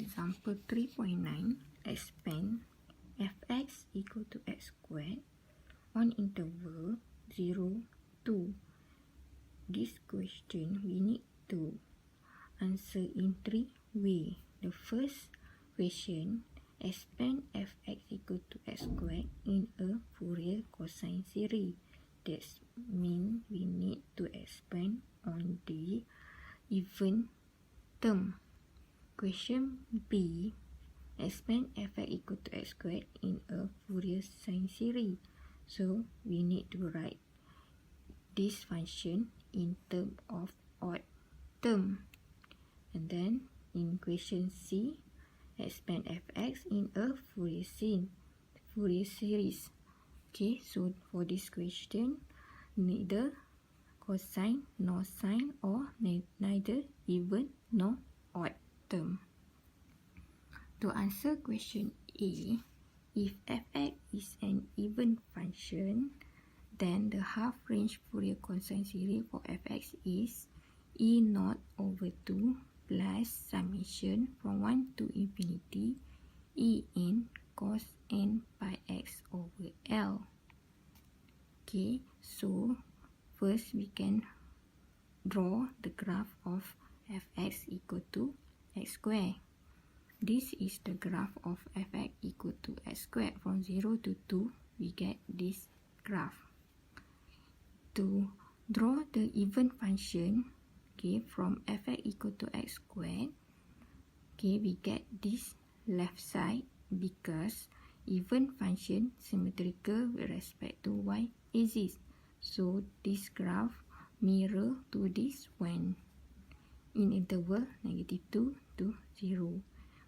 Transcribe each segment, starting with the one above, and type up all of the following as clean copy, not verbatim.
Example 3.9, expand fx equal to x squared on interval 0, 2. This question we need to answer in 3 ways. The first question, expand fx equal to x squared in a Fourier cosine series. That means we need to expand on the even term. Question B, expand fx equal to x squared in a Fourier sine series. So we need to write this function in terms of odd term. And then in question C, expand fx in a Fourier series. Okay, so for this question, neither cosine nor sine or neither even nor odd term. To answer question A, if fx is an even function, then the half-range Fourier cosine series for fx is E0 over 2 plus summation from 1 to infinity En cos n pi x over L. Okay, so first we can draw the graph of fx equal to x squared. This is the graph of fx equal to x squared. From 0 to 2, we get this graph. To draw the even function, okay, from fx equal to x squared, okay, we get this left side because even function symmetrical with respect to y axis. So this graph mirror to this one in interval -2 to 0.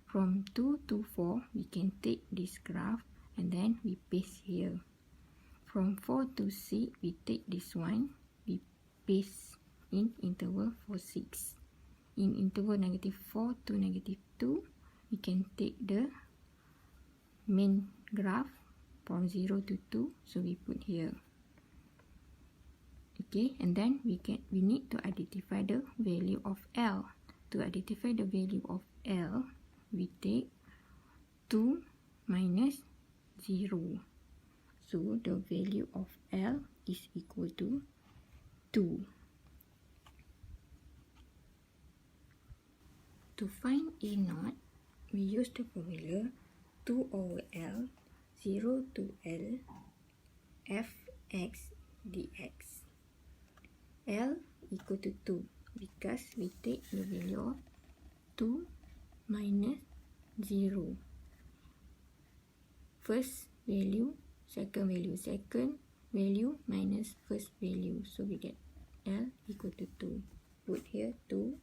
From 2 to 4, we can take this graph and then we paste here. From 4 to 6, we take this one, we paste in interval 4, 6. In interval -4 to -2, we can take the main graph from 0 to 2, so we put here. Okay, and then we need to identify the value of L. To identify the value of L, we take 2 minus 0. So the value of L is equal to 2. To find A0, we use the formula 2 over L, 0 to L, fx dx. L equal to 2 because we take the value of 2 minus 0. First value, second value minus first value. So we get L equal to 2. Put here 2.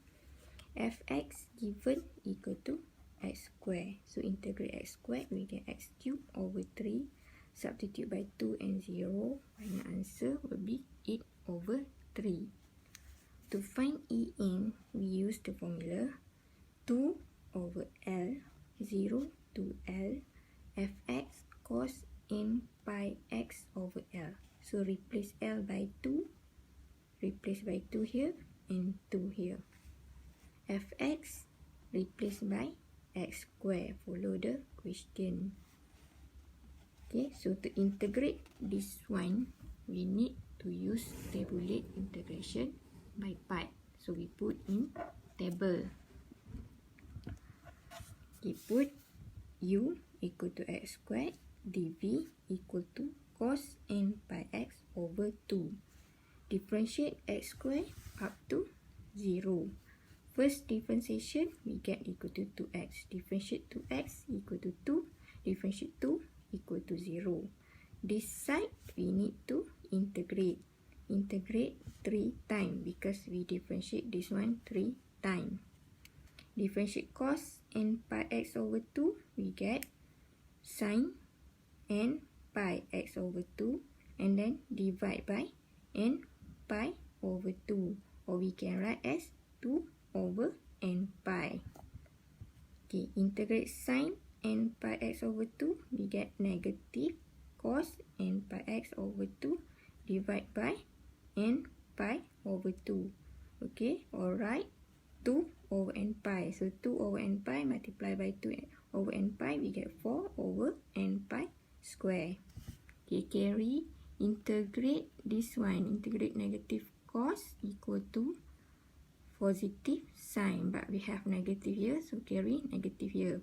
Fx given equal to x squared. So integrate x squared, we get x cubed over 3. Substitute by 2 and 0. Final answer will be 8 over 3. To find En, we use the formula 2 over L, 0 to L, fx cos n pi x over L. So replace L by 2, replace by 2 here and 2 here. Fx replace by x squared, follow the question. Okay, so to integrate this one, we need to use tabulate integration by part. So we put in table. We put u equal to x squared, dv equal to cos n pi x over 2. Differentiate x squared up to 0. First differentiation, we get equal to 2x. Differentiate 2x equal to 2. Differentiate 2 equal to 0. This side, we need to integrate. Integrate 3 times because we differentiate this one 3 times. Differentiate cos n pi x over 2, we get sin n pi x over 2 and then divide by n pi over 2, or we can write as 2 over n pi. Okay, integrate sin n pi x over 2, we get negative cos n pi x over 2 divide by n pi over 2. Okay, alright. 2 over n pi. So 2 over n pi multiplied by 2 over n pi, we get 4 over n pi square. Okay, carry, integrate this one, integrate negative cos equal to positive sine, but we have negative here, so carry negative here.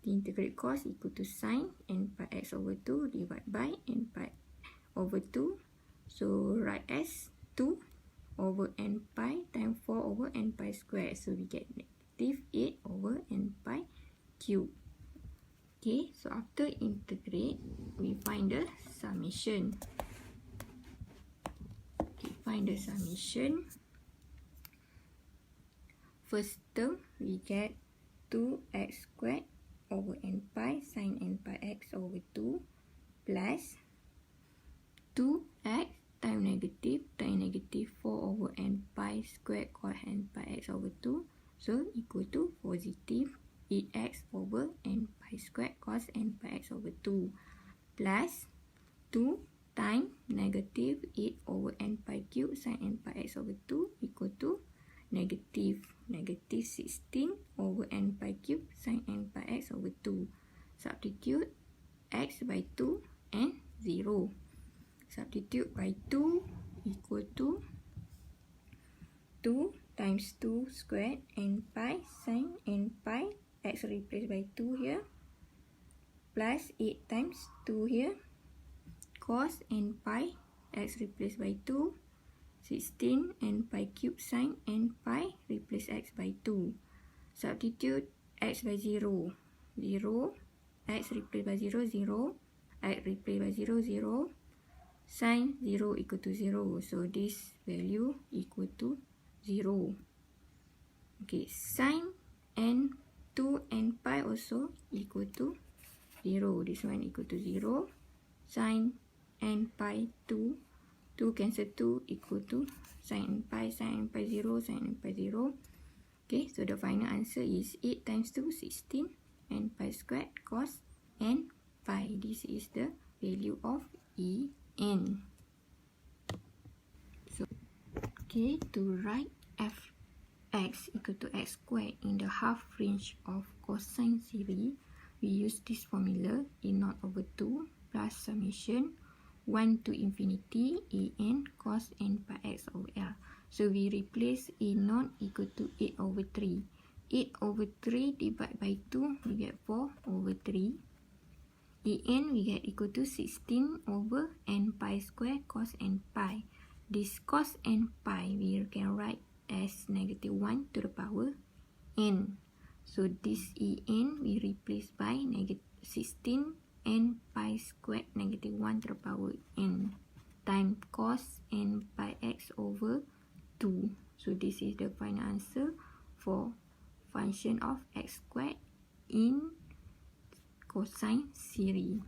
The integrate cos equal to sine n pi x over 2 divided by n pi over 2. So write as 2 over n pi times 4 over n pi square. So we get negative 8 over n pi cube. Okay, so after integrate, we find the summation. Okay, find the summation. First term, we get 2x squared over n pi sin n pi x over 2 plus 2x times negative 4 over n pi squared cos n pi x over 2. So equal to positive 8x over n pi squared cos n pi x over 2 plus 2 times negative 8 over n pi cube sin n pi x over 2 equal to negative 16 over n pi cube sin n pi x over 2. Substitute x by 2 and 0. Substitute by 2 equal to 2 times 2 squared n pi sin n pi, x replaced by 2 here, plus 8 times 2 here, cos n pi, x replaced by 2, 16 n pi cube sin n pi, replace x by 2. Substitute x by 0, 0, x replaced by 0, 0, x replaced by 0, 0, sin 0 equal to 0. So this value equal to 0. Okay, sin n 2 n pi also equal to 0. This one equal to 0. Sin n pi 2, 2 cancel 2 equal to sin n pi 0, sin n pi 0. Okay, so the final answer is 8 times 2, 16 n pi squared cos n pi. This is the value of En. So, okay, to write fx equal to x squared in the half range of cosine series, we use this formula E0 over 2 plus summation 1 to infinity En cos n pi x over L. So we replace E0 equal to 8 over 3. 8 over 3 divided by 2, we get 4 over 3. En we get equal to 16 over n pi square cos n pi. This cos n pi we can write as negative 1 to the power n. So this En we replace by negative 16 n pi squared negative 1 to the power n times cos n pi x over 2. So this is the final answer for function of x squared in cosine series.